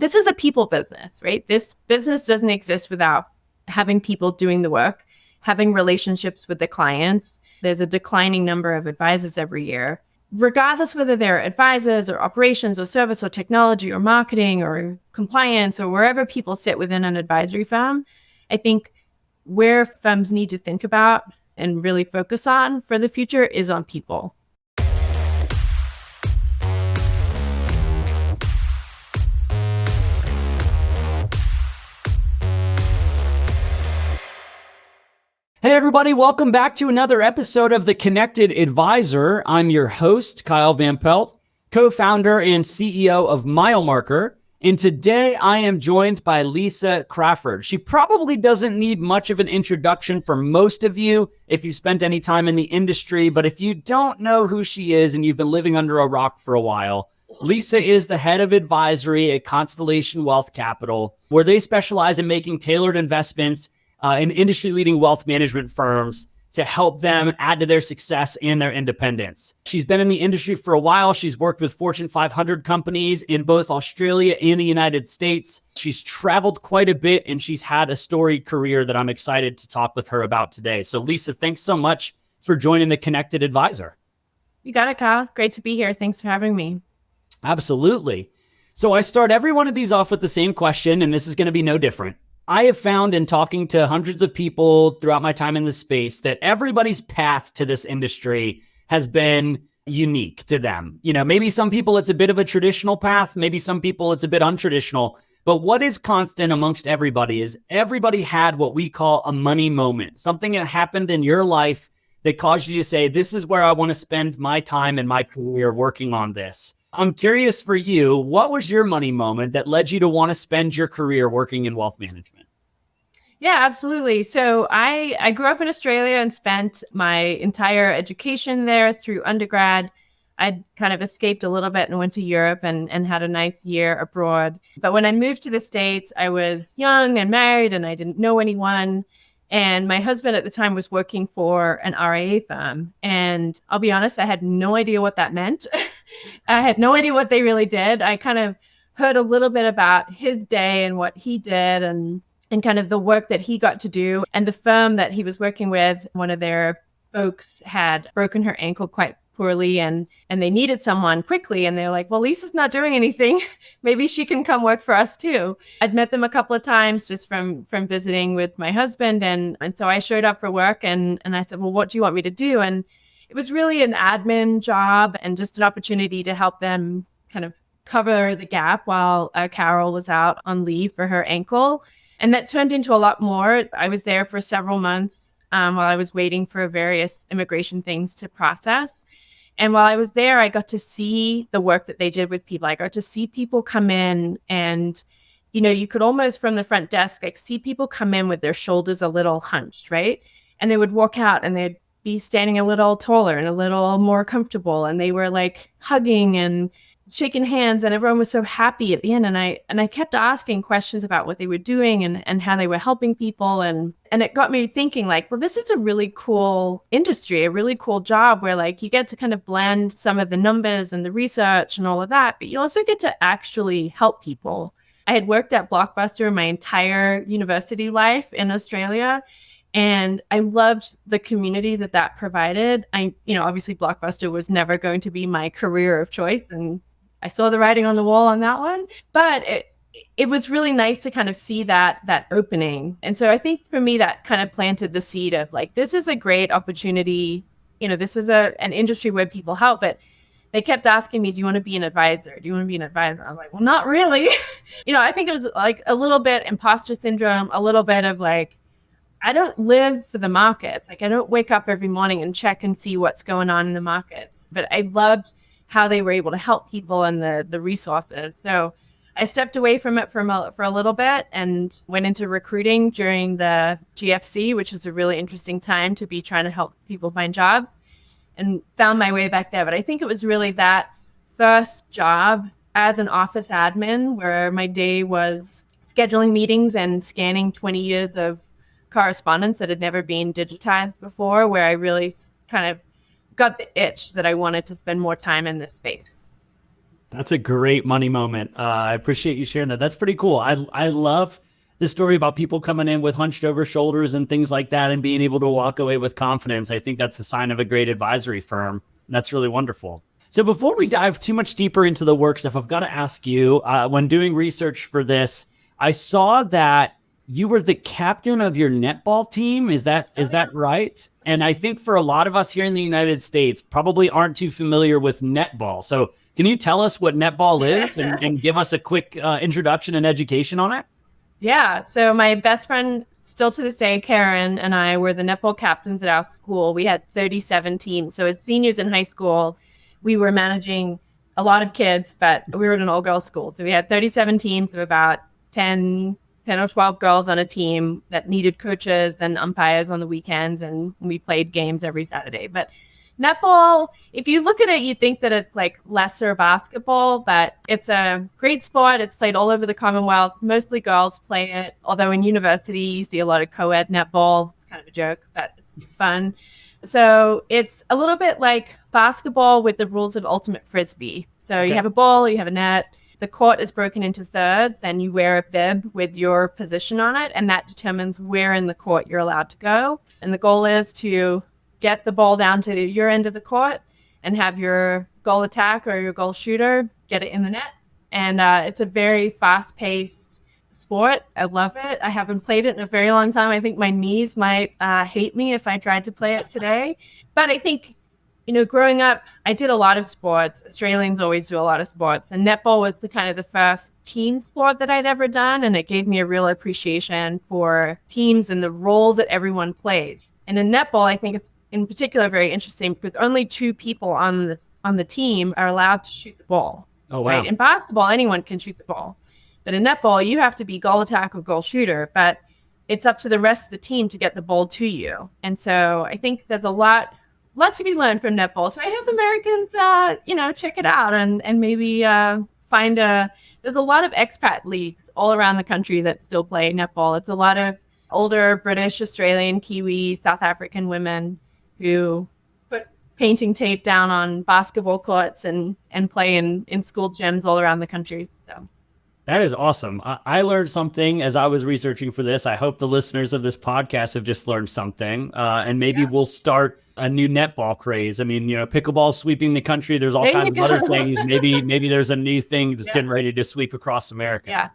this is a people business, right? This business doesn't exist without having people doing the work, having relationships with the clients. There's a declining number of advisors every year, regardless whether they're advisors or operations or service or technology or marketing or compliance or wherever people sit within an advisory firm. I think where firms need to think about and really focus on for the future is on people. Hey everybody, welcome back to another episode of The Connected Advisor. I'm your host, Kyle Van Pelt, co-founder and CEO of Milemarker. And today I am joined by Lisa Crafford. She probably doesn't need much of an introduction for most of you if you spent any time in the industry, but if you don't know who she is and you've been living under a rock for a while, Lisa is the head of advisory at Constellation Wealth Capital, where they specialize in making tailored investments in industry-leading wealth management firms to help them add to their success and their independence. She's been in the industry for a while. She's worked with Fortune 500 companies in both Australia and the United States. She's traveled quite a bit, and she's had a storied career that I'm excited to talk with her about today. So Lisa, thanks so much for joining the Connected Advisor. You got it, Kyle. Great to be here. Thanks for having me. Absolutely. So I start every one of these off with the same question, and this is going to be no different. I have found in talking to hundreds of people throughout my time in this space that everybody's path to this industry has been unique to them. You know, maybe some people it's a bit of a traditional path, maybe some people it's a bit untraditional, but what is constant amongst everybody is everybody had what we call a money moment, something that happened in your life that caused you to say, this is where I want to spend my time and my career working on this. I'm curious for you, what was your money moment that led you to want to spend your career working in wealth management? Yeah, absolutely. So I grew up in Australia and spent my entire education there through undergrad. I'd kind of escaped a little bit and went to Europe and had a nice year abroad. But when I moved to the States, I was young and married and I didn't know anyone. And my husband at the time was working for an RIA firm. And I'll be honest, I had no idea what that meant. I had no idea what they really did. I kind of heard a little bit about his day and what he did and kind of the work that he got to do. And the firm that he was working with, one of their folks had broken her ankle quite poorly and they needed someone quickly. And they're like, well, Lisa's not doing anything. Maybe she can come work for us too. I'd met them a couple of times just from visiting with my husband. And so I showed up for work and I said, well, what do you want me to do? And it was really an admin job and just an opportunity to help them kind of cover the gap while Carol was out on leave for her ankle. And that turned into a lot more. I was there for several months while I was waiting for various immigration things to process. And while I was there, I got to see the work that they did with people. I got to see people come in and, you know, you could almost from the front desk, like see people come in with their shoulders a little hunched, right? And they would walk out and they'd be standing a little taller and a little more comfortable. And they were like hugging and shaking hands and everyone was so happy at the end. And I kept asking questions about what they were doing and how they were helping people. And it got me thinking like, well, this is a really cool industry, a really cool job where like you get to kind of blend some of the numbers and the research and all of that, but you also get to actually help people. I had worked at Blockbuster my entire university life in Australia. And I loved the community that provided. Obviously Blockbuster was never going to be my career of choice. And I saw the writing on the wall on that one, but it was really nice to kind of see that opening. And so I think for me, that kind of planted the seed of like, this is a great opportunity. You know, this is an industry where people help, but they kept asking me, do you want to be an advisor? Do you want to be an advisor? I was like, well, not really. I think it was like a little bit imposter syndrome, a little bit of like, I don't live for the markets. Like I don't wake up every morning and check and see what's going on in the markets, but I loved how they were able to help people and the resources. So I stepped away from it for a little bit and went into recruiting during the GFC, which was a really interesting time to be trying to help people find jobs, and found my way back there. But I think it was really that first job as an office admin where my day was scheduling meetings and scanning 20 years of correspondence that had never been digitized before, where I really kind of got the itch that I wanted to spend more time in this space. That's a great money moment. I appreciate you sharing that. That's pretty cool. I love the story about people coming in with hunched over shoulders and things like that and being able to walk away with confidence. I think that's a sign of a great advisory firm. That's really wonderful. So before we dive too much deeper into the work stuff, I've got to ask you, when doing research for this, I saw that you were the captain of your netball team. Is that right? And I think for a lot of us here in the United States, probably aren't too familiar with netball. So can you tell us what netball is and give us a quick introduction and education on it? Yeah. So my best friend, still to this day, Karen, and I were the netball captains at our school. We had 37 teams. So as seniors in high school, we were managing a lot of kids, but we were at an all-girls school. So we had 37 teams of about 10 or 12 girls on a team that needed coaches and umpires on the weekends, and we played games every Saturday. But netball, if you look at it, you think that it's like lesser basketball, but it's a great sport. It's played all over the Commonwealth. Mostly girls play it, although in university you see a lot of co-ed netball. It's kind of a joke, but it's fun. So it's a little bit like basketball with the rules of ultimate frisbee. So you have a ball, you have a net. The court is broken into thirds and you wear a bib with your position on it, and that determines where in the court you're allowed to go. And the goal is to get the ball down to your end of the court and have your goal attack or your goal shooter get it in the net. And it's a very fast-paced sport. I love it. I haven't played it in a very long time. I think my knees might hate me if I tried to play it today. But I think, growing up, I did a lot of sports. Australians always do a lot of sports. And netball was the first team sport that I'd ever done. And it gave me a real appreciation for teams and the roles that everyone plays. And in netball, I think it's in particular very interesting because only two people on the team are allowed to shoot the ball. Oh, wow. Right? In basketball, anyone can shoot the ball. But in netball, you have to be goal attack or goal shooter. But it's up to the rest of the team to get the ball to you. And so I think there's a lot to be learned from netball. So I hope Americans, check it out and maybe there's a lot of expat leagues all around the country that still play netball. It's a lot of older British, Australian, Kiwi, South African women who put painting tape down on basketball courts and play in school gyms all around the country. So that is awesome. I learned something as I was researching for this. I hope the listeners of this podcast have just learned something, and maybe we'll start a new netball craze. I mean, pickleball sweeping the country. There's all kinds of other things. Maybe there's a new thing that's getting ready to sweep across America. Yeah.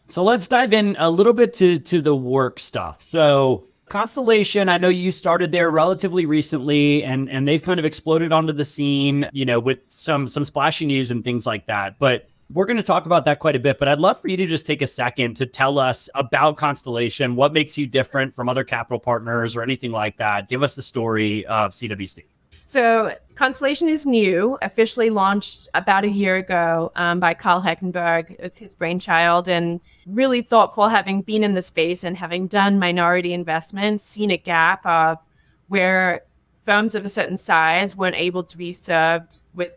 So let's dive in a little bit to the work stuff. So Constellation, I know you started there relatively recently, and they've kind of exploded onto the scene, with some splashy news and things like that. But we're going to talk about that quite a bit, but I'd love for you to just take a second to tell us about Constellation, what makes you different from other capital partners or anything like that. Give us the story of CWC. So Constellation is new, officially launched about a year ago by Carl Heckenberg. It was his brainchild and really thoughtful, having been in the space and having done minority investments, seen a gap of where firms of a certain size weren't able to be served with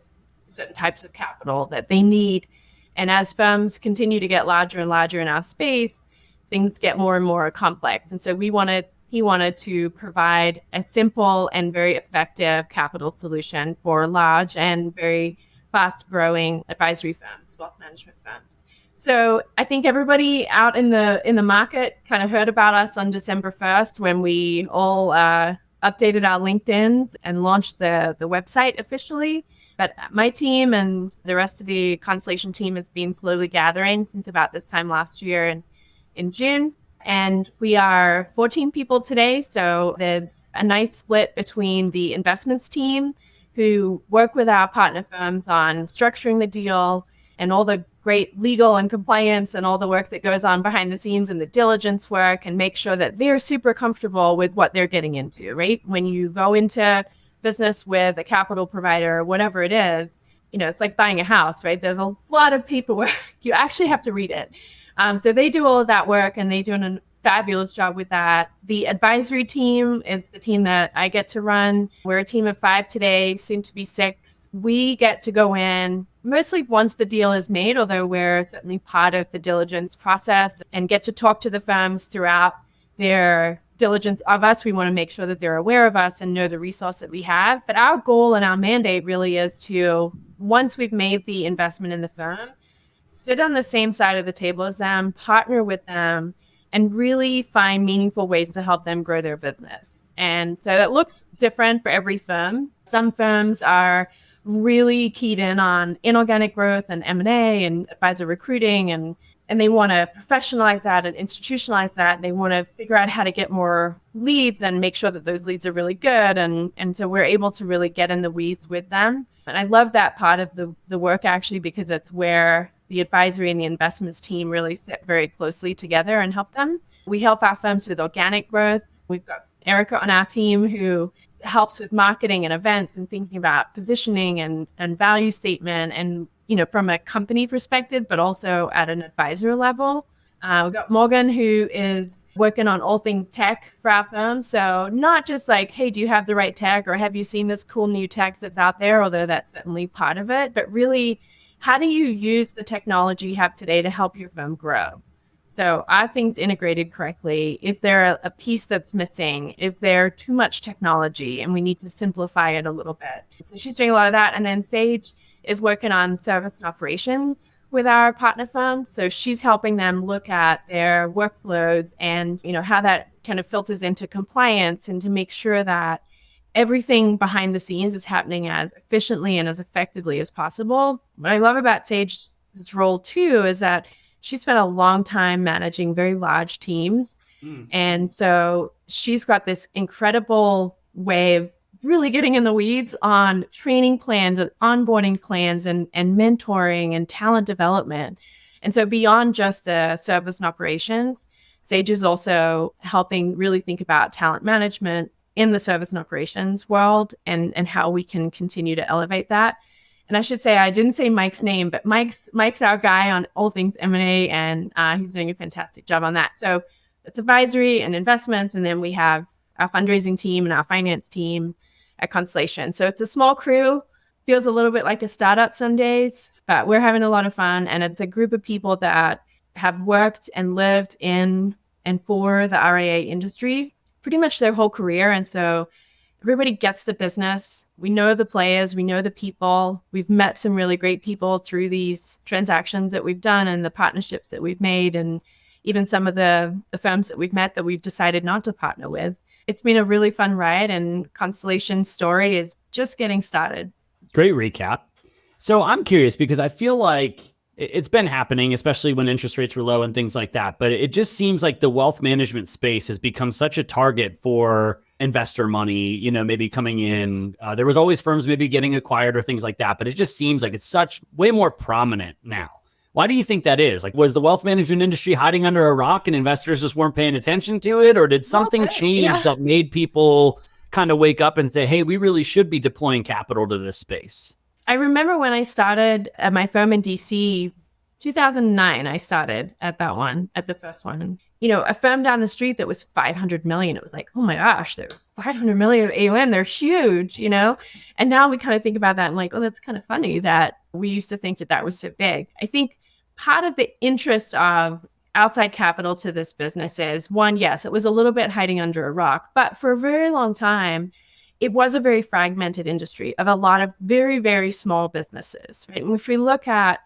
certain types of capital that they need. And as firms continue to get larger and larger in our space, things get more and more complex. And so he wanted to provide a simple and very effective capital solution for large and very fast growing advisory firms, wealth management firms. So I think everybody out in the market kind of heard about us on December 1st when we all updated our LinkedIns and launched the website officially. But my team and the rest of the Constellation team has been slowly gathering since about this time last year in June. And we are 14 people today. So there's a nice split between the investments team who work with our partner firms on structuring the deal and all the great legal and compliance and all the work that goes on behind the scenes and the diligence work, and make sure that they're super comfortable with what they're getting into, right? When you go into business with a capital provider or whatever it is, it's like buying a house, right? There's a lot of paperwork. You actually have to read it. So they do all of that work, and they do a fabulous job with that. The advisory team is the team that I get to run. We're a team of 5 today, soon to be 6. We get to go in mostly once the deal is made, although we're certainly part of the diligence process, and get to talk to the firms throughout their diligence of us. We want to make sure that they're aware of us and know the resource that we have. But our goal and our mandate really is to, once we've made the investment in the firm, sit on the same side of the table as them, partner with them, and really find meaningful ways to help them grow their business. And so that looks different for every firm. Some firms are really keyed in on inorganic growth and M&A and advisor recruiting, and they want to professionalize that and institutionalize that. They want to figure out how to get more leads and make sure that those leads are really good. And so we're able to really get in the weeds with them. And I love that part of the work, actually, because it's where the advisory and the investments team really sit very closely together and help them. We help our firms with organic growth. We've got Erica on our team who helps with marketing and events and thinking about positioning and value statement and, from a company perspective, but also at an advisor level. We've got Morgan, who is working on all things tech for our firm. So not just like, hey, do you have the right tech, or have you seen this cool new tech that's out there? Although that's certainly part of it, but really, how do you use the technology you have today to help your firm grow? So are things integrated correctly? Is there a piece that's missing? Is there too much technology and we need to simplify it a little bit? So she's doing a lot of that. And then Sage is working on service and operations with our partner firm. So she's helping them look at their workflows and, how that kind of filters into compliance and to make sure that everything behind the scenes is happening as efficiently and as effectively as possible. What I love about Sage's role too is that she spent a long time managing very large teams. And so she's got this incredible way of really getting in the weeds on training plans and onboarding plans and mentoring and talent development. And so beyond just the service and operations, Sage is also helping really think about talent management in the service and operations world and how we can continue to elevate that. And I should say, I didn't say Mike's name, but Mike's our guy on all things M&A, and he's doing a fantastic job on that. So it's advisory and investments, and then we have our fundraising team and our finance team at Constellation. So it's a small crew, feels a little bit like a startup some days, but we're having a lot of fun. And it's a group of people that have worked and lived in and for the RIA industry pretty much their whole career. And so everybody gets the business. We know the players, we know the people. We've met some really great people through these transactions that we've done and the partnerships that we've made, and even some of the firms that we've met that we've decided not to partner with. It's been a really fun ride, and Constellation's story is just getting started. Great recap. So I'm curious because I feel like it's been happening, especially when interest rates were low and things like that. But it just seems like the wealth management space has become such a target for investor money, maybe coming in. There was always firms maybe getting acquired or things like that. But it just seems like it's such way more prominent now. Why do you think that is? Like, was the wealth management industry hiding under a rock and investors just weren't paying attention to it? Or did something change that made people kind of wake up and say, hey, we really should be deploying capital to this space? I remember when I started at my firm in DC, 2009, I started at the first one. A firm down the street that was 500 million. It was like, oh my gosh, they're 500 million of AUM. They're huge, And now we kind of think about that and like, oh, that's kind of funny that we used to think that was so big. I think part of the interest of outside capital to this business is, one, yes, it was a little bit hiding under a rock, but for a very long time, it was a very fragmented industry of a lot of very, very small businesses, right? And if we look at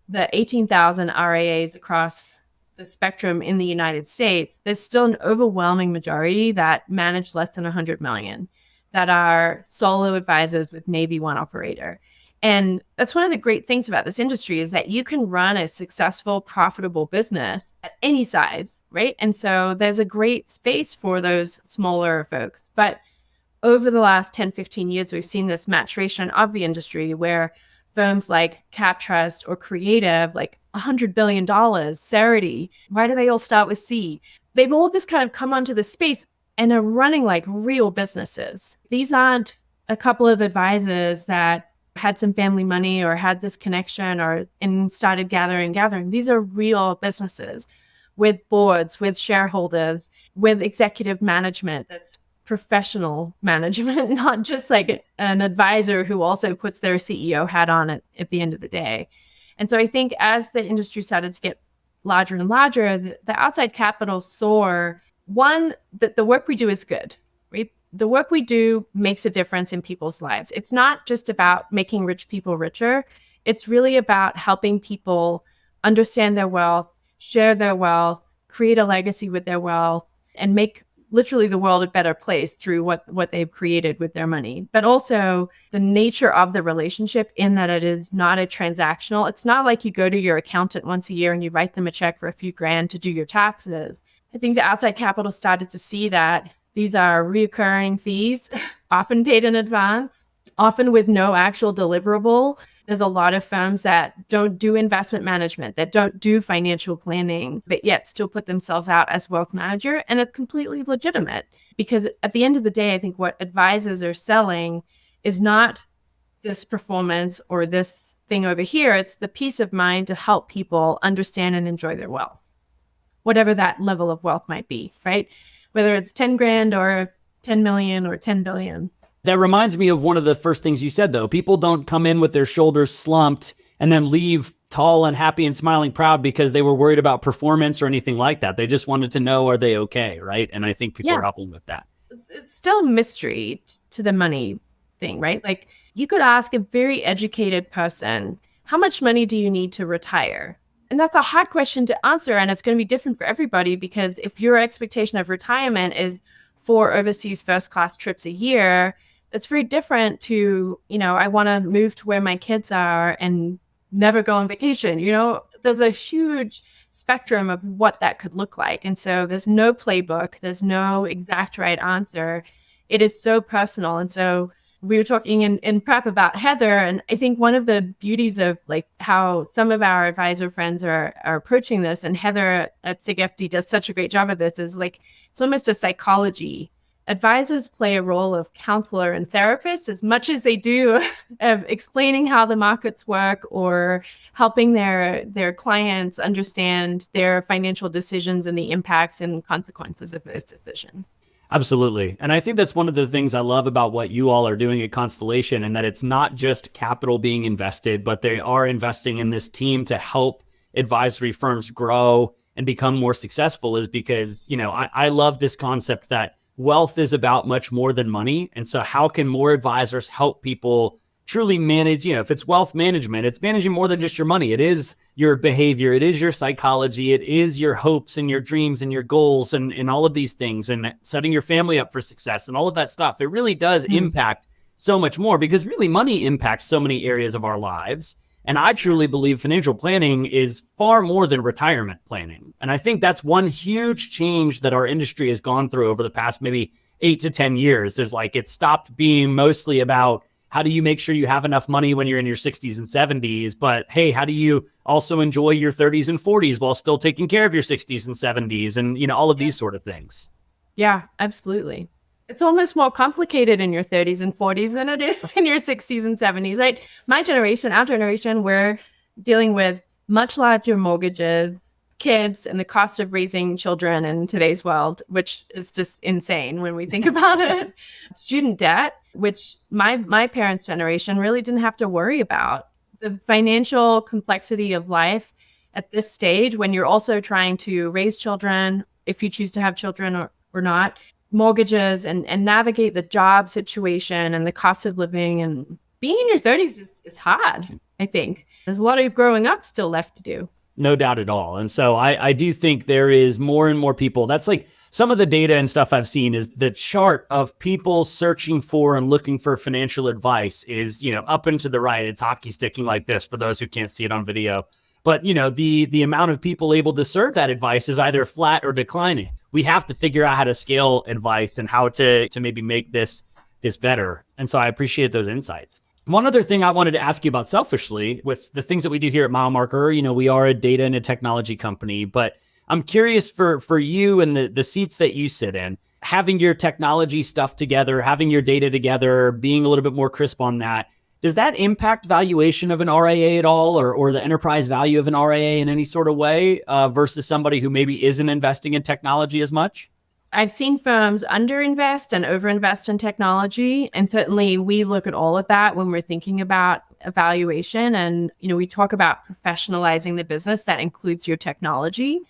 the 18,000 RIAs across the spectrum in the United States, there's still an overwhelming majority that manage less than 100 million, that are solo advisors with maybe one operator. And that's one of the great things about this industry is that you can run a successful, profitable business at any size, right? And so there's a great space for those smaller folks. But over the last 10, 15 years, we've seen this maturation of the industry where firms like CapTrust or Creative, like $100 billion, Cerity, why do they all start with C? They've all just kind of come onto the space and are running like real businesses. These aren't a couple of advisors that had some family money or had this connection and started gathering. These are real businesses with boards, with shareholders, with executive management that's professional management, not just like an advisor who also puts their CEO hat on at the end of the day. And so I think as the industry started to get larger and larger, the outside capital saw one, that the work we do is good, right? The work we do makes a difference in people's lives. It's not just about making rich people richer. It's really about helping people understand their wealth, share their wealth, create a legacy with their wealth, and make literally the world a better place through what they've created with their money. But also the nature of the relationship in that it is not a transactional. It's not like you go to your accountant once a year and you write them a check for a few grand to do your taxes. I think the outside capital started to see that these are recurring fees, often paid in advance, often with no actual deliverable. There's a lot of firms that don't do investment management, that don't do financial planning, but yet still put themselves out as wealth manager. And it's completely legitimate because at the end of the day, I think what advisors are selling is not this performance or this thing over here. It's the peace of mind to help people understand and enjoy their wealth, whatever that level of wealth might be, right? Whether it's 10 grand or 10 million or 10 billion. That reminds me of one of the first things you said, though. People don't come in with their shoulders slumped and then leave tall and happy and smiling proud because they were worried about performance or anything like that. They just wanted to know, are they okay, right? And I think people are helping with that. It's still a mystery to the money thing, right? Like you could ask a very educated person, how much money do you need to retire? And that's a hard question to answer. And it's going to be different for everybody because if your expectation of retirement is 4 overseas first class trips a year, it's very different to, I want to move to where my kids are and never go on vacation. There's a huge spectrum of what that could look like. And so there's no playbook. There's no exact right answer. It is so personal. And so we were talking in prep about Heather. And I think one of the beauties of like how some of our advisor friends are approaching this, and Heather at SIGFD does such a great job of this, is like, it's almost a psychology. Advisors play a role of counselor and therapist as much as they do of explaining how the markets work or helping their clients understand their financial decisions and the impacts and consequences of those decisions. Absolutely. And I think that's one of the things I love about what you all are doing at Constellation, and that it's not just capital being invested, but they are investing in this team to help advisory firms grow and become more successful, is because, I love this concept that wealth is about much more than money. And so how can more advisors help people truly manage, if it's wealth management, it's managing more than just your money. It is your behavior. It is your psychology. It is your hopes and your dreams and your goals and all of these things, and setting your family up for success and all of that stuff. It really does impact so much more because really money impacts so many areas of our lives. And I truly believe financial planning is far more than retirement planning. And I think that's one huge change that our industry has gone through over the past maybe 8 to 10 years, is like it stopped being mostly about how do you make sure you have enough money when you're in your 60s and 70s, but hey, how do you also enjoy your 30s and 40s while still taking care of your 60s and 70s and, all of these sort of things. Yeah, absolutely. It's almost more complicated in your 30s and 40s than it is in your 60s and 70s, right? My generation, our generation, we're dealing with much larger mortgages, kids, and the cost of raising children in today's world, which is just insane when we think about it. Student debt, which my parents' generation really didn't have to worry about. The financial complexity of life at this stage, when you're also trying to raise children, if you choose to have children or not, mortgages and navigate the job situation and the cost of living, and being in your 30s is hard, I think. There's a lot of growing up still left to do. No doubt at all. And so I do think there is more and more people. That's like some of the data and stuff I've seen is the chart of people searching for and looking for financial advice is, up and to the right. It's hockey sticking like this for those who can't see it on video. But, the amount of people able to serve that advice is either flat or declining. We have to figure out how to scale advice and how to maybe make this better. And so I appreciate those insights. One other thing I wanted to ask you about selfishly with the things that we do here at Milemarker, we are a data and a technology company, but I'm curious for you and the seats that you sit in, having your technology stuff together, having your data together, being a little bit more crisp on that. Does that impact valuation of an RIA at all, or the enterprise value of an RIA in any sort of way versus somebody who maybe isn't investing in technology as much? I've seen firms underinvest and overinvest in technology. And certainly we look at all of that when we're thinking about evaluation. And, we talk about professionalizing the business. That includes your technology.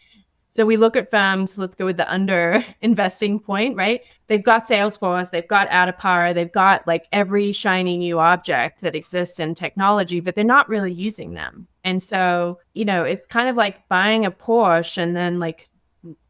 So we look at firms, let's go with the under investing point, right? They've got Salesforce, they've got Adapar, they've got like every shiny new object that exists in technology, but they're not really using them. And so, it's kind of like buying a Porsche and then like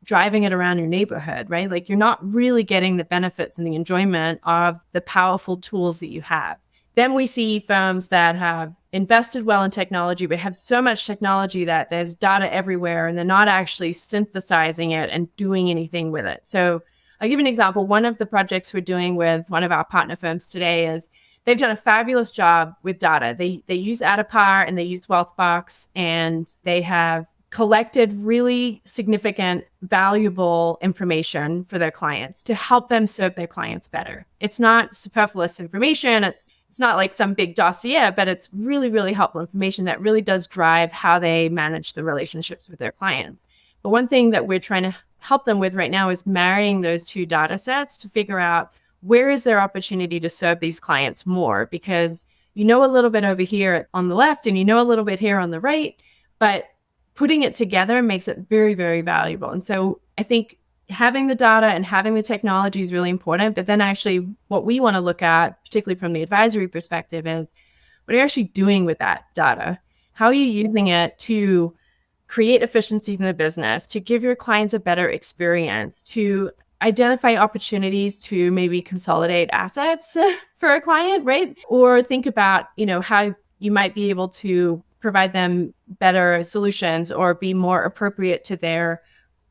driving it around your neighborhood, right? Like you're not really getting the benefits and the enjoyment of the powerful tools that you have. Then we see firms that have invested well in technology, but have so much technology that there's data everywhere and they're not actually synthesizing it and doing anything with it. So I'll give you an example. One of the projects we're doing with one of our partner firms today is they've done a fabulous job with data. They use Adapar and they use Wealthbox, and they have collected really significant, valuable information for their clients to help them serve their clients better. It's not superfluous information. It's not like some big dossier, but it's really, really helpful information that really does drive how they manage the relationships with their clients. But one thing that we're trying to help them with right now is marrying those two data sets to figure out where is their opportunity to serve these clients more, because a little bit over here on the left and a little bit here on the right, but putting it together makes it very, very valuable. And so I think having the data and having the technology is really important. But then actually what we want to look at, particularly from the advisory perspective, is what are you actually doing with that data? How are you using it to create efficiencies in the business, to give your clients a better experience, to identify opportunities to maybe consolidate assets for a client, right? Or think about, how you might be able to provide them better solutions or be more appropriate to their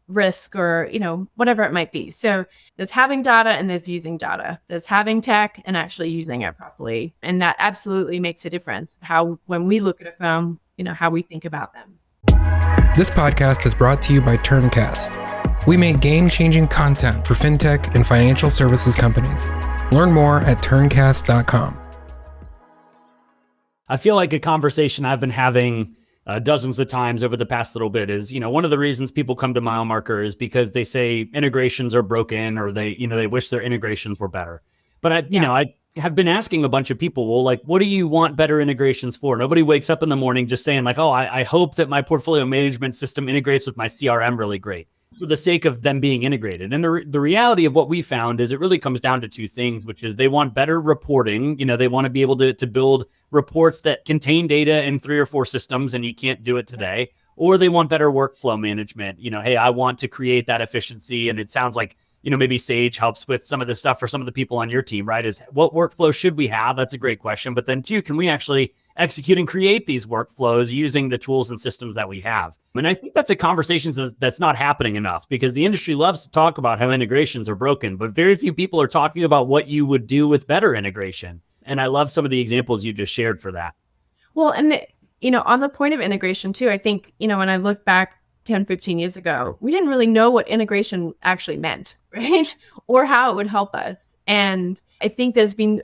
risk or, whatever it might be. So there's having data and there's using data. There's having tech and actually using it properly. And that absolutely makes a difference when we look at a firm, how we think about them. This podcast is brought to you by Turncast. We make game-changing content for fintech and financial services companies. Learn more at turncast.com. I feel like a conversation I've been having dozens of times over the past little bit is, one of the reasons people come to Milemarker is because they say integrations are broken, or they wish their integrations were better. But I have been asking a bunch of people, well, like, what do you want better integrations for? Nobody wakes up in the morning just saying like, oh, I hope that my portfolio management system integrates with my CRM really great for the sake of them being integrated. And the reality of what we found is it really comes down to two things, which is they want better reporting. They want to be able to build reports that contain data in 3 or 4 systems, and you can't do it today. Or they want better workflow management. Hey, I want to create that efficiency. And it sounds like, maybe Sage helps with some of the stuff for some of the people on your team, right? Is what workflow should we have? That's a great question. But then 2, can we actually execute and create these workflows using the tools and systems that we have? And I think that's a conversation that's not happening enough, because the industry loves to talk about how integrations are broken, but very few people are talking about what you would do with better integration. And I love some of the examples you just shared for that. Well, and on the point of integration too, I think, when I look back 10, 15 years ago, we didn't really know what integration actually meant, right? Or how it would help us. And I think there's been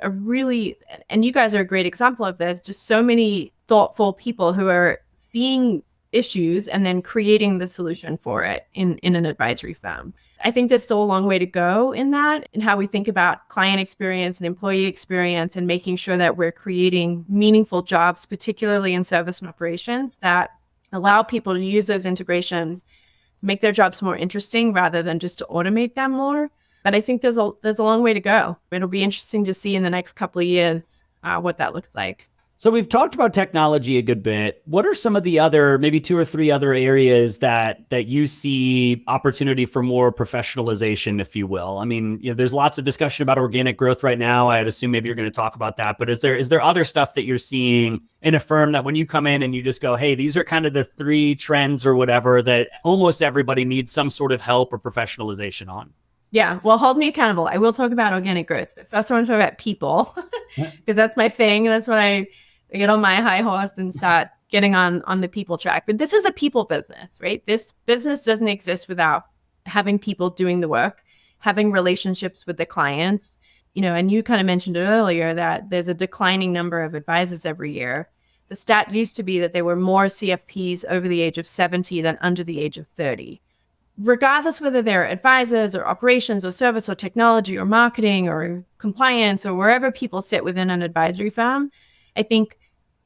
and you guys are a great example of this, just so many thoughtful people who are seeing issues and then creating the solution for it in an advisory firm. I think there's still a long way to go in that, in how we think about client experience and employee experience, and making sure that we're creating meaningful jobs, particularly in service and operations, that allow people to use those integrations to make their jobs more interesting rather than just to automate them more. But I think there's a long way to go. It'll be interesting to see in the next couple of years what that looks like. So we've talked about technology a good bit. What are some of the other, maybe 2 or 3 other areas that you see opportunity for more professionalization, if you will? I mean, there's lots of discussion about organic growth right now. I'd assume maybe you're going to talk about that. But is there other stuff that you're seeing in a firm that when you come in and you just go, hey, these are kind of the 3 trends or whatever that almost everybody needs some sort of help or professionalization on? Yeah, well, hold me accountable. I will talk about organic growth. But first, I want to talk about people, because that's my thing. That's what I get on my high horse and start getting on the people track. But this is a people business, right? This business doesn't exist without having people doing the work, having relationships with the clients. And you kind of mentioned it earlier that there's a declining number of advisors every year. The stat used to be that there were more CFPs over the age of 70 than under the age of 30. Regardless whether they're advisors or operations or service or technology or marketing or compliance or wherever people sit within an advisory firm, I think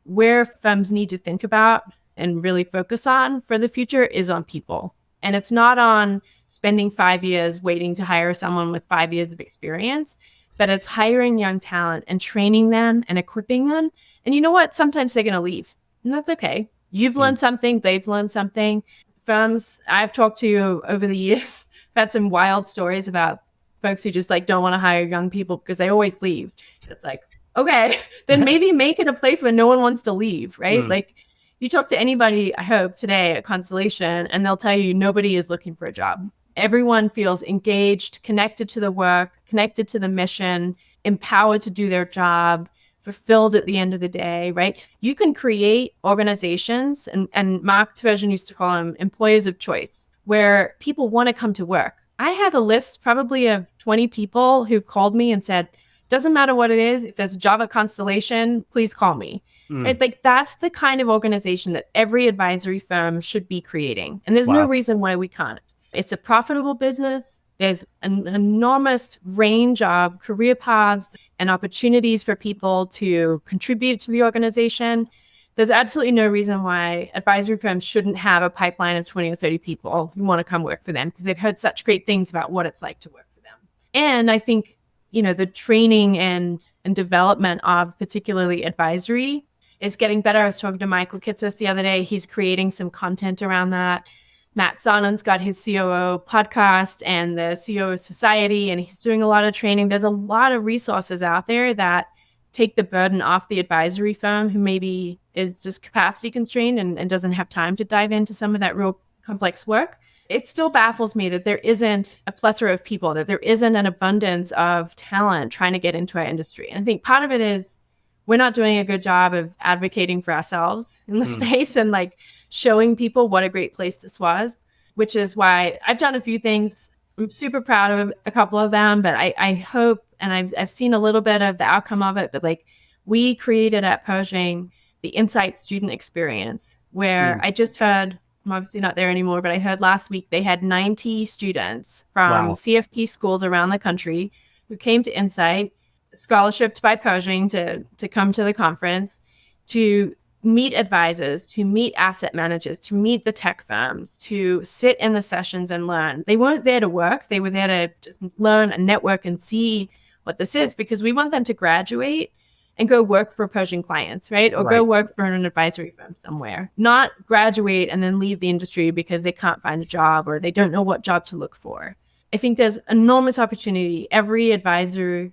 where firms need to think about and really focus on for the future is on people. And it's not on spending 5 years waiting to hire someone with 5 years of experience, but it's hiring young talent and training them and equipping them. And you know what? Sometimes they're going to leave, and that's okay. You've learned something, they've learned something. Firms I've talked to over the years, I've had some wild stories about folks who just like don't want to hire young people because they always leave. It's like, okay, then maybe make it a place where no one wants to leave, right? Like you talk to anybody, I hope, today at Constellation, and they'll tell you nobody is looking for a job. Everyone feels engaged, connected to the work, connected to the mission, empowered to do their job, fulfilled at the end of the day, right? You can create organizations, and Mark Tvershin used to call them employers of choice, where people want to come to work. I have a list probably of 20 people who've called me and said, doesn't matter what it is, if there's a job at Constellation, please call me. Right? Like that's the kind of organization that every advisory firm should be creating. And there's no reason why we can't. It's a profitable business. There's an enormous range of career paths and opportunities for people to contribute to the organization. There's absolutely no reason why advisory firms shouldn't have a pipeline of 20 or 30 people who want to come work for them because they've heard such great things about what it's like to work for them. And I think, the training and development of particularly advisory is getting better. I was talking to Michael Kitsis the other day. He's creating some content around that. Matt Sonen's got his COO podcast and the COO Society, and he's doing a lot of training. There's a lot of resources out there that take the burden off the advisory firm who maybe is just capacity constrained and doesn't have time to dive into some of that real complex work. It still baffles me that there isn't a plethora of people, that there isn't an abundance of talent trying to get into our industry. And I think part of it is we're not doing a good job of advocating for ourselves in the space and like showing people what a great place this was, which is why I've done a few things. I'm super proud of a couple of them, but I hope, and I've seen a little bit of the outcome of it, but like we created at Pershing the Insight student experience where I just heard, I'm obviously not there anymore, but I heard last week they had 90 students from CFP schools around the country who came to Insight, scholarshiped by Pershing to come to the conference, to meet advisors, to meet asset managers, to meet the tech firms, to sit in the sessions and learn. They weren't there to work. They were there to just learn and network and see what this is, because we want them to graduate and go work for Pershing clients, right? Or go work for an advisory firm somewhere, not graduate and then leave the industry because they can't find a job or they don't know what job to look for. I think there's enormous opportunity. Every advisory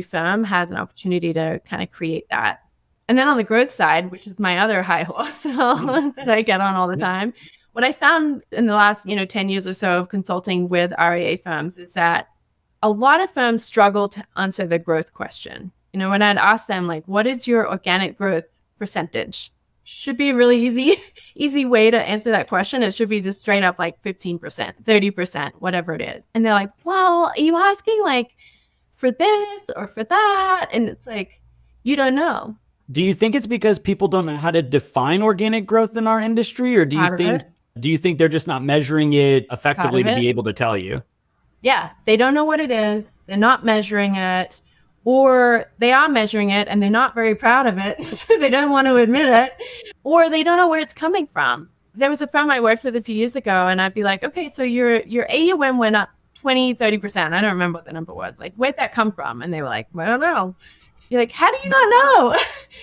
firm has an opportunity to kind of create that. And then on the growth side, which is my other high horse that I get on all the time, what I found in the last 10 years or so of consulting with RIA firms is that a lot of firms struggle to answer the growth question. When I'd ask them, like, what is your organic growth percentage? Should be a really easy way to answer that question. It should be just straight up like 15%, 30%, whatever it is. And they're like, well, are you asking like for this or for that? And it's like, you don't know. Do you think it's because people don't know how to define organic growth in our industry? Or do you think they're just not measuring it effectively to be able to tell you? Yeah, they don't know what it is. They're not measuring it. Or they are measuring it and they're not very proud of it. So they don't want to admit it. Or they don't know where it's coming from. There was a firm I worked with a few years ago, and I'd be like, okay, so your AUM went up 20, 30%. I don't remember what the number was. Like, where'd that come from? And they were like, well, I don't know. You're like, how do you not know?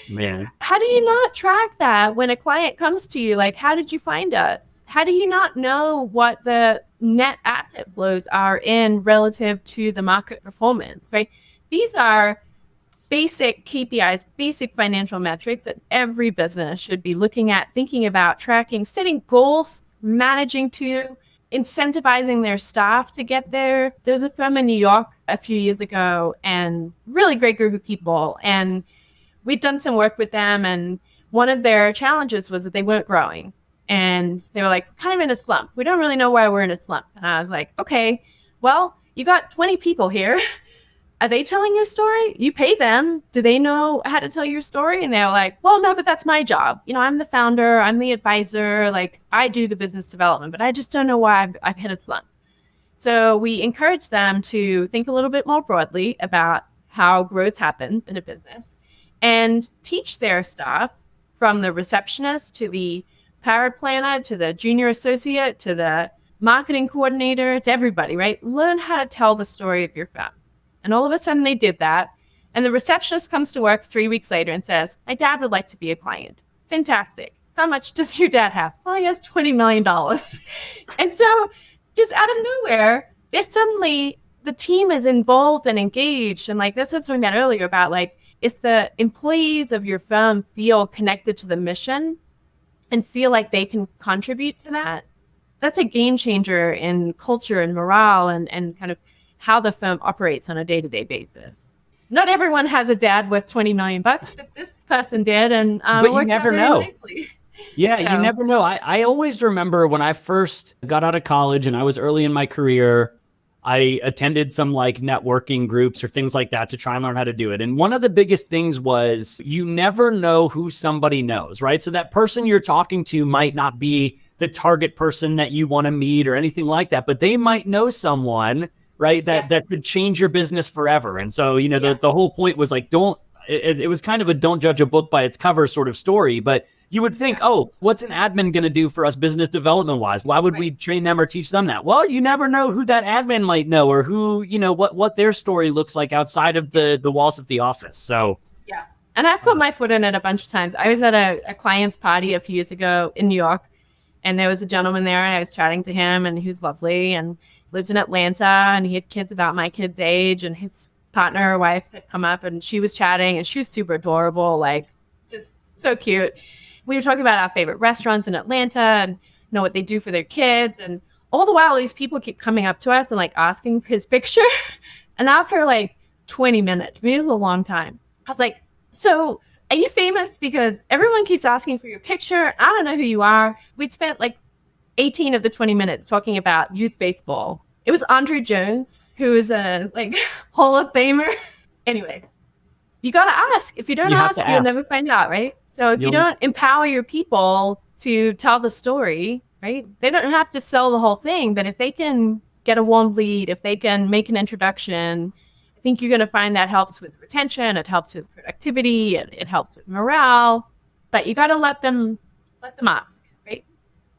Man. How do you not track that when a client comes to you? Like, how did you find us? How do you not know what the net asset flows are in relative to the market performance, right? These are basic KPIs, basic financial metrics that every business should be looking at, thinking about, tracking, setting goals, managing to, incentivizing their staff to get there. There's a firm in New York a few years ago, and really great group of people. And we'd done some work with them, and one of their challenges was that they weren't growing. And they were like, kind of in a slump. We don't really know why we're in a slump. And I was like, okay, well, you got 20 people here. Are they telling your story? You pay them. Do they know how to tell your story? And they're like, well, no, but that's my job. I'm the founder. I'm the advisor. Like, I do the business development, but I just don't know why I've hit a slump. So we encourage them to think a little bit more broadly about how growth happens in a business and teach their staff, from the receptionist to the paraplanner to the junior associate to the marketing coordinator to everybody, right? Learn how to tell the story of your firm. And all of a sudden they did that. And the receptionist comes to work 3 weeks later and says, my dad would like to be a client. Fantastic. How much does your dad have? Well, he has $20 million. And so just out of nowhere, there's suddenly the team is involved and engaged. And like, that's what we talked about earlier about like, if the employees of your firm feel connected to the mission and feel like they can contribute to that, that's a game changer in culture and morale and kind of how the firm operates on a day-to-day basis. Not everyone has a dad with 20 million bucks, but this person did. And but you never know. Nicely. Yeah, So. You never know. I always remember when I first got out of college and I was early in my career, I attended some like networking groups or things like that to try and learn how to do it. And one of the biggest things was you never know who somebody knows, right? So that person you're talking to might not be the target person that you want to meet or anything like that, but they might know someone, right, that could change your business forever. And so, the whole point was like, it was kind of a don't judge a book by its cover sort of story, but you would think, what's an admin going to do for us business development wise? Why would we train them or teach them that? Well, you never know who that admin might know or who, what their story looks like outside of the walls of the office. So, yeah. And I've put my foot in it a bunch of times. I was at a client's party a few years ago in New York, and there was a gentleman there, and I was chatting to him, and he was lovely and lived in Atlanta, and he had kids about my kid's age, and his partner or wife had come up, and she was chatting, and she was super adorable, like just so cute. We were talking about our favorite restaurants in Atlanta and what they do for their kids. And all the while, these people keep coming up to us and like asking for his picture. And after like 20 minutes, it was a long time. I was like, so are you famous? Because everyone keeps asking for your picture. I don't know who you are. We'd spent like 18 of the 20 minutes talking about youth baseball. It was Andrew Jones, who is a like Hall of Famer. Anyway, you got to ask. If you don't ask, you'll never find out, right? So if you don't empower your people to tell the story, right, they don't have to sell the whole thing. But if they can get a warm lead, if they can make an introduction, I think you're going to find that helps with retention. It helps with productivity. It helps with morale. But you got to let them ask, right?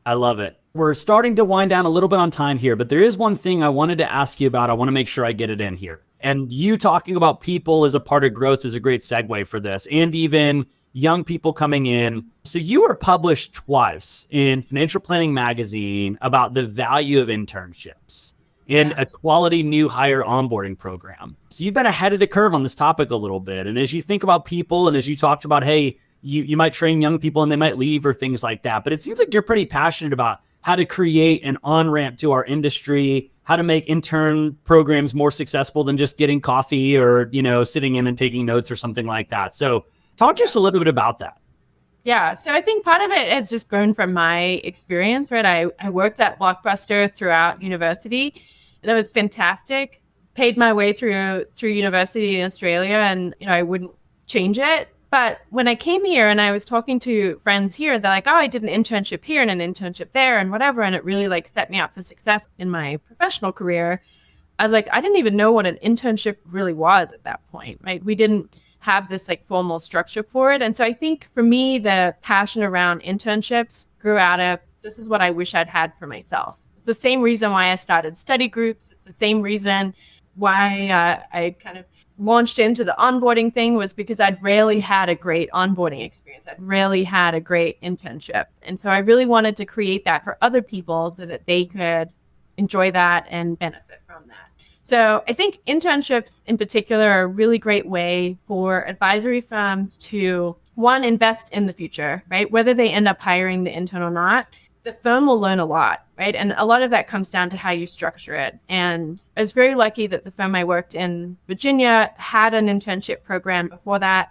I love it. We're starting to wind down a little bit on time here, but there is one thing I wanted to ask you about. I want to make sure I get it in here. And you talking about people as a part of growth is a great segue for this. And even young people coming in. So you were published twice in Financial Planning Magazine about the value of internships and a quality new hire onboarding program. So you've been ahead of the curve on this topic a little bit. And as you think about people and as you talked about, hey, you might train young people and they might leave or things like that. But it seems like you're pretty passionate about how to create an on-ramp to our industry, how to make intern programs more successful than just getting coffee or, sitting in and taking notes or something like that. So talk to us a little bit about that. Yeah. So I think part of it has just grown from my experience, right? I worked at Blockbuster throughout university, and it was fantastic. Paid my way through university in Australia, and, I wouldn't change it. But when I came here and I was talking to friends here, they're like, I did an internship here and an internship there and whatever. And it really like set me up for success in my professional career. I was like, I didn't even know what an internship really was at that point, right? We didn't have this like formal structure for it. And so I think for me, the passion around internships grew out of, this is what I wish I'd had for myself. It's the same reason why I started study groups. It's the same reason why I kind of launched into the onboarding thing, was because I'd rarely had a great onboarding experience. I'd rarely had a great internship. And so I really wanted to create that for other people so that they could enjoy that and benefit from that. So I think internships in particular are a really great way for advisory firms to, one, invest in the future, right? Whether they end up hiring the intern or not, the firm will learn a lot, right? And a lot of that comes down to how you structure it. And I was very lucky that the firm I worked in Virginia had an internship program before that.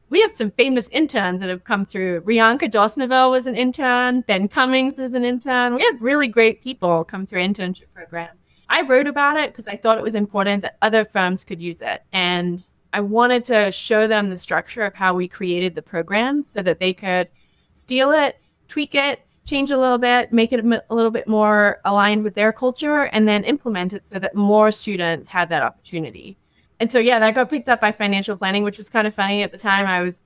We have some famous interns that have come through. Rianka Dosneville was an intern. Ben Cummings was an intern. We had really great people come through internship programs. I wrote about it because I thought it was important that other firms could use it. And I wanted to show them the structure of how we created the program so that they could steal it, tweak it, change a little bit, make it a little bit more aligned with their culture, and then implement it so that more students had that opportunity. And so, that got picked up by Financial Planning, which was kind of funny at the time. I was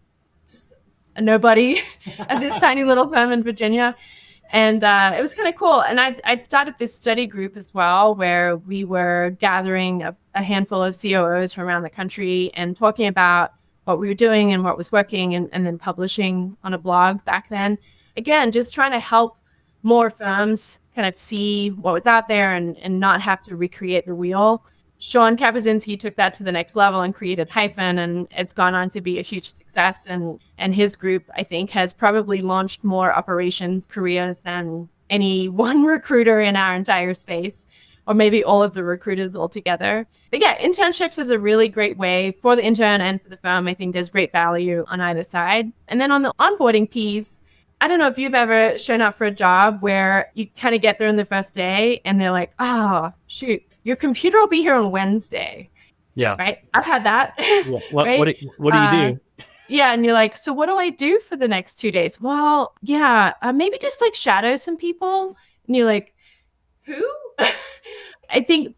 just a nobody at this tiny little firm in Virginia. And it was kind of cool. And I'd started this study group as well, where we were gathering a handful of COOs from around the country and talking about what we were doing and what was working, and then publishing on a blog back then. Again, just trying to help more firms kind of see what was out there and not have to recreate the wheel. Sean Kapuzinski took that to the next level and created Hyphen, and it's gone on to be a huge success. And his group, I think, has probably launched more operations careers than any one recruiter in our entire space, or maybe all of the recruiters altogether. But yeah, internships is a really great way for the intern and for the firm. I think there's great value on either side. And then on the onboarding piece, I don't know if you've ever shown up for a job where you kind of get there on the first day and they're like, oh, shoot, your computer will be here on Wednesday. Yeah. Right? I've had that. What, right? what do you do? Yeah. And you're like, so what do I do for the next 2 days? Well, yeah, maybe just like shadow some people. And you're like, who? I think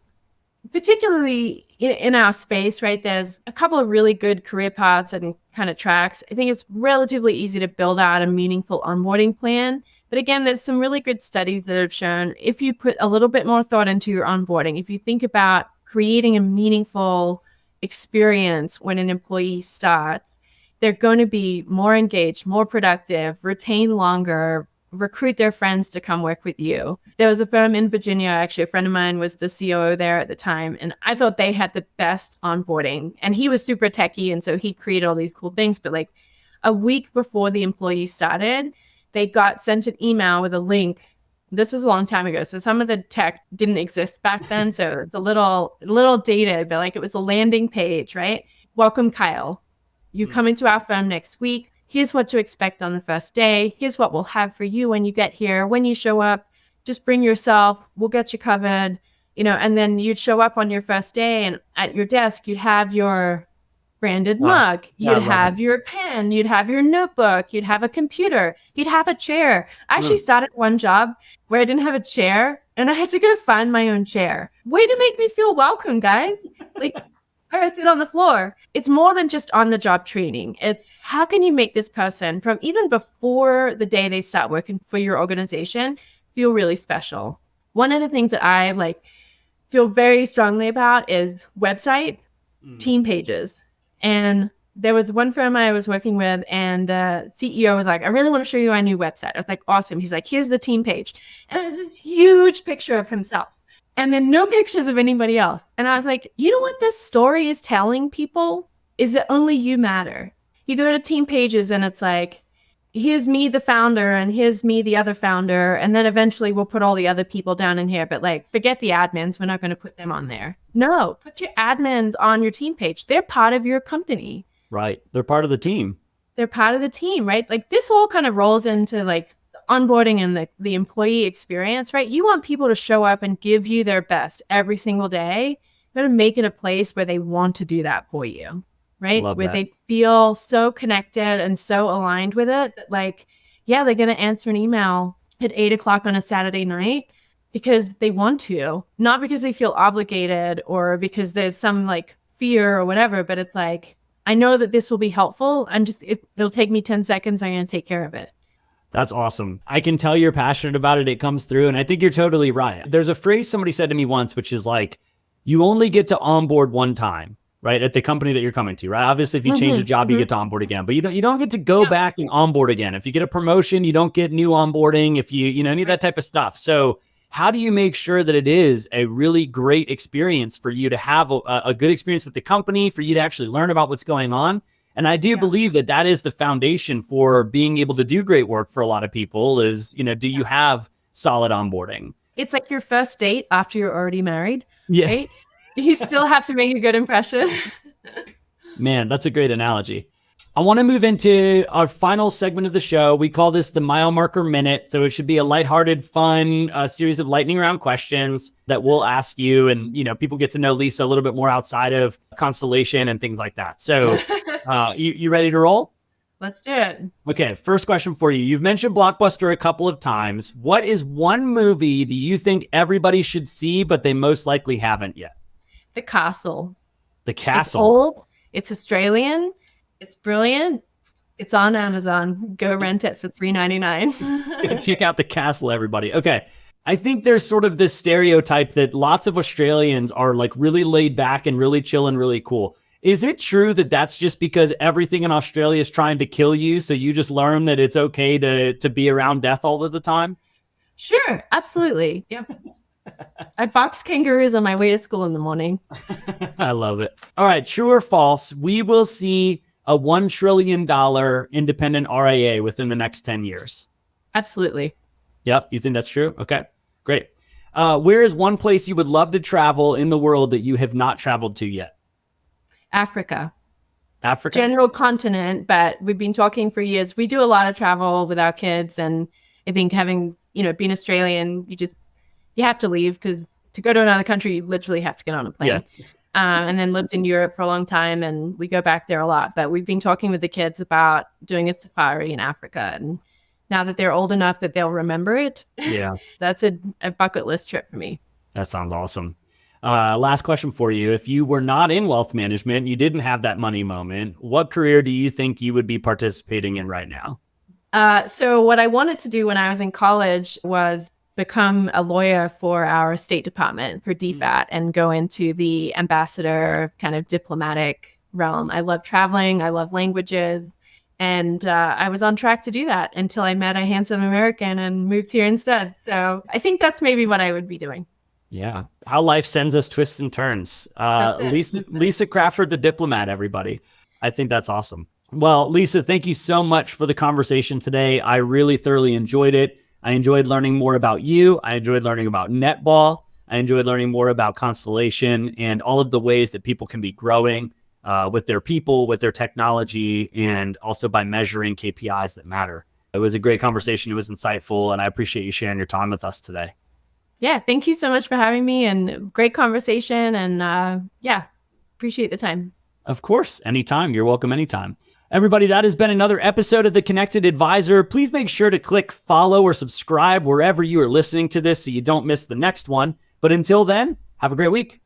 particularly in our space, right, there's a couple of really good career paths and kind of tracks. I think it's relatively easy to build out a meaningful onboarding plan. But again, there's some really good studies that have shown if you put a little bit more thought into your onboarding, if you think about creating a meaningful experience when an employee starts, they're going to be more engaged, more productive, retain longer, recruit their friends to come work with you. There was a firm in Virginia, actually, a friend of mine was the COO there at the time, and I thought they had the best onboarding. And he was super techie, and so he created all these cool things. But like a week before the employee started, they got sent an email with a link. This was a long time ago, so some of the tech didn't exist back then, so it's a little dated, but like it was a landing page, right? Welcome, Kyle. You come into our firm next week. Here's what to expect on the first day. Here's what we'll have for you when you get here. When you show up, just bring yourself. We'll get you covered. And then you'd show up on your first day, and at your desk, you'd have your branded mug. You'd have your pen. You'd have your notebook. You'd have a computer. You'd have a chair. I actually started one job where I didn't have a chair, and I had to go find my own chair. Way to make me feel welcome, guys. Like, I sit on the floor. It's more than just on-the-job training. It's how can you make this person, from even before the day they start working for your organization, feel really special. One of the things that I feel very strongly about is website, team pages. And there was one firm I was working with, and the CEO was like, I really want to show you our new website. I was like, awesome. He's like, here's the team page. And it was this huge picture of himself. And then no pictures of anybody else. And I was like, you know what this story is telling people? Is that only you matter. You go to team pages and it's like, here's me, the founder, and here's me, the other founder. And then eventually we'll put all the other people down in here. But forget the admins. We're not going to put them on there. No, put your admins on your team page. They're part of your company. Right. They're part of the team. They're part of the team, right? This all kind of rolls into onboarding and the employee experience, right? You want people to show up and give you their best every single day. You got to make it a place where they want to do that for you, right? Where they feel so connected and so aligned with it that they're going to answer an email at 8:00 on a Saturday night because they want to, not because they feel obligated or because there's some fear or whatever, but it's I know that this will be helpful. It'll take me 10 seconds. I'm going to take care of it. That's awesome. I can tell you're passionate about it. It comes through. And I think you're totally right. There's a phrase somebody said to me once, which is you only get to onboard one time, right? At the company that you're coming to, right? Obviously, if you change a job, you get to onboard again, but you don't get to go back and onboard again. If you get a promotion, you don't get new onboarding, if you any of that type of stuff. So how do you make sure that it is a really great experience for you to have a good experience with the company, for you to actually learn about what's going on? And I do believe that is the foundation for being able to do great work for a lot of people is, do you have solid onboarding? It's like your first date after you're already married, yeah. Right? You still have to make a good impression. Man, that's a great analogy. I want to move into our final segment of the show. We call this the Milemarker Minute. So it should be a lighthearted, fun series of lightning round questions that we'll ask you. And, people get to know Lisa a little bit more outside of Constellation and things like that. So you ready to roll? Let's do it. Okay, first question for you. You've mentioned Blockbuster a couple of times. What is one movie that you think everybody should see, but they most likely haven't yet? The Castle. The Castle. It's old. It's Australian. It's brilliant. It's on Amazon. Go rent it for $3.99. Check out the castle, everybody. Okay. I think there's sort of this stereotype that lots of Australians are like really laid back and really chill and really cool. Is it true that that's just because everything in Australia is trying to kill you, so you just learn that it's okay to be around death all of the time? Sure, absolutely. Yep. I box kangaroos on my way to school in the morning. I love it. All right, true or false, we will see a $1 trillion independent RIA within the next 10 years. Absolutely. Yep, you think that's true? Okay, great. Where is one place you would love to travel in the world that you have not traveled to yet? Africa. Africa? General continent, but we've been talking for years. We do a lot of travel with our kids, and I think having, being Australian, you have to leave, because to go to another country, you literally have to get on a plane. Yeah. And then lived in Europe for a long time, and we go back there a lot. But we've been talking with the kids about doing a safari in Africa, and now that they're old enough that they'll remember it, Yeah, that's a bucket list trip for me. that sounds awesome. Last question for you. If you were not in wealth management, you didn't have that money moment, what career do you think you would be participating in right now? So what I wanted to do when I was in college was become a lawyer for our State Department, for DFAT, and go into the ambassador kind of diplomatic realm. I love traveling. I love languages. And I was on track to do that until I met a handsome American and moved here instead. So I think that's maybe what I would be doing. Yeah. How life sends us twists and turns. Lisa Crafford, the diplomat, everybody. I think that's awesome. Well, Lisa, thank you so much for the conversation today. I really thoroughly enjoyed it. I enjoyed learning more about you. I enjoyed learning about netball. I enjoyed learning more about Constellation and all of the ways that people can be growing with their people, with their technology, and also by measuring KPIs that matter. It was a great conversation. It was insightful, and I appreciate you sharing your time with us today. Yeah, thank you so much for having me, and great conversation. And appreciate the time. Of course, anytime. You're welcome anytime. Everybody, that has been another episode of The Connected Advisor. Please make sure to click follow or subscribe wherever you are listening to this so you don't miss the next one. But until then, have a great week.